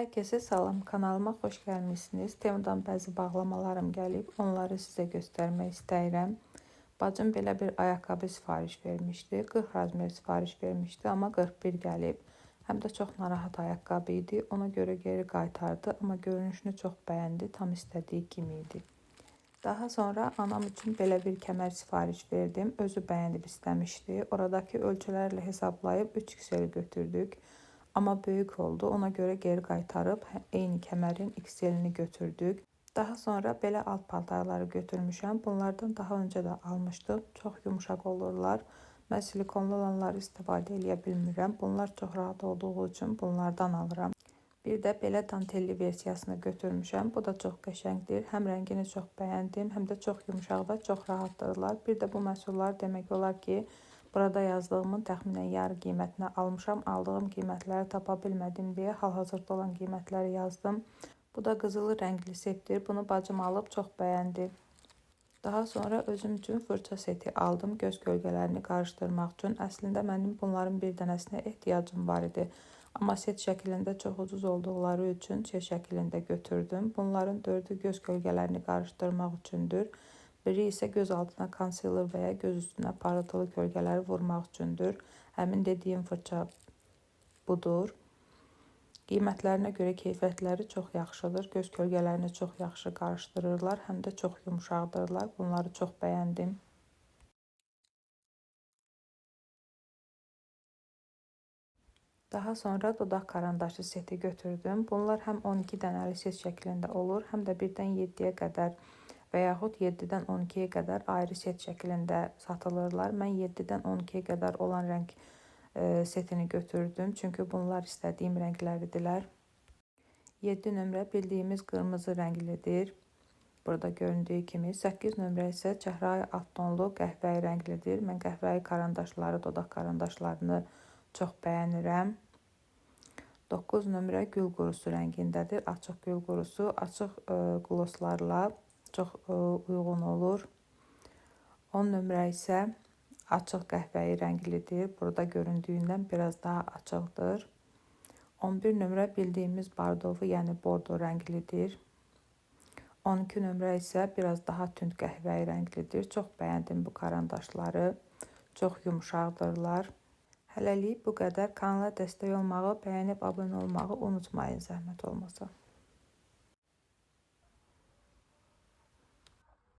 Herkese salam, kanalıma xoş gəlmişsiniz. Temudan bəzi bağlamalarım gəlib, onları sizə göstərmək istəyirəm. Bacım belə bir ayaqqabı sifariş vermişdi, 40 razmer sifariş vermişdi, amma 41 gəlib. Həm də çox narahat ayaqqabı idi, ona görə geri qaytardı, amma görünüşünü çox bəyəndi, tam istədiyi kimi idi. Daha sonra anam üçün belə bir kəmər sifariş verdim, özü bəyənib istəmişdi. Oradakı ölçülərlə hesablayıb 3XL götürdük. Amma böyük oldu, ona görə geri qaytarıb eyni kəmərin XL-ni götürdük. Daha sonra belə alt paltarları götürmüşəm. Bunlardan daha öncə də almışdıq. Çox yumuşaq olurlar. Mən silikonlu olanları istifadə edə bilmirəm. Bunlar çox rahat olduğu üçün bunlardan alıram. Bir də belə dantelli versiyasını götürmüşəm. Bu da çox qəşəngdir. Həm rəngini çox bəyəndim, həm də çox yumuşaq və çox rahatdırlar. Bir də bu məhsullar demək olar ki, burada yazdığımın təxminən yarı qiymətinə almışam. Aldığım qiymətləri tapa bilmədim deyə hal-hazırda olan qiymətləri yazdım. Bu da qızılı rəngli setdir. Bunu bacım alıb çox bəyəndi. Daha sonra özüm üçün fırça seti aldım göz gölgələrini qarışdırmaq üçün. Əslində mənim bunların bir dənəsinə ehtiyacım var idi. Amma set şəklində çox ucuz olduqları üçün C şəklində götürdüm. Bunların 4-ü göz gölgələrini qarışdırmaq üçündür. Biri isə göz altına konsiler və ya göz üstünə parıltılı kölgələri vurmaq üçündür. Həmin dediyim fırça budur. Qiymətlərinə görə keyfiyyətləri çox yaxşıdır. Göz kölgələrini çox yaxşı qarışdırırlar, həm də çox yumuşaqdırlar. Bunları çox bəyəndim. Daha sonra dodaq karandaşı seti götürdüm. Bunlar həm 12 dənəli set şəklində olur, həm də 1-dən 7-yə qədər və yaxud 7-dən 12-yə qədər ayrı set şəklində satılırlar. Mən 7-dən 12-yə qədər olan rəng setini götürdüm, çünki bunlar istədiyim rəngləridirlər. 7 nömrə bildiyimiz qırmızı rənglidir. Burada göründüyü kimi. 8 nömrə isə çəhrayı alt tonlu qəhvəyi rənglidir. Mən qəhvəyi karandaşları, dodaq karandaşlarını çox bəyənirəm. 9 nömrə gül qurusu rəngindədir. Açıq gül qurusu, açıq qloslarla çox uyğun olur. 10 nömrə isə açıq qəhvəyi rənglidir. Burada göründüyündən biraz daha açıqdır. 11 nömrə bildiyimiz bardovu, yəni bordo rənglidir. 12 nömrə isə biraz daha tünd qəhvəyi rənglidir. Çox bəyəndim bu karandaşları. Çox yumuşaqdırlar. Hələlik bu qədər. Kanala dəstək olmağı, bəyənib abunə olmağı unutmayın, zəhmət olmasa.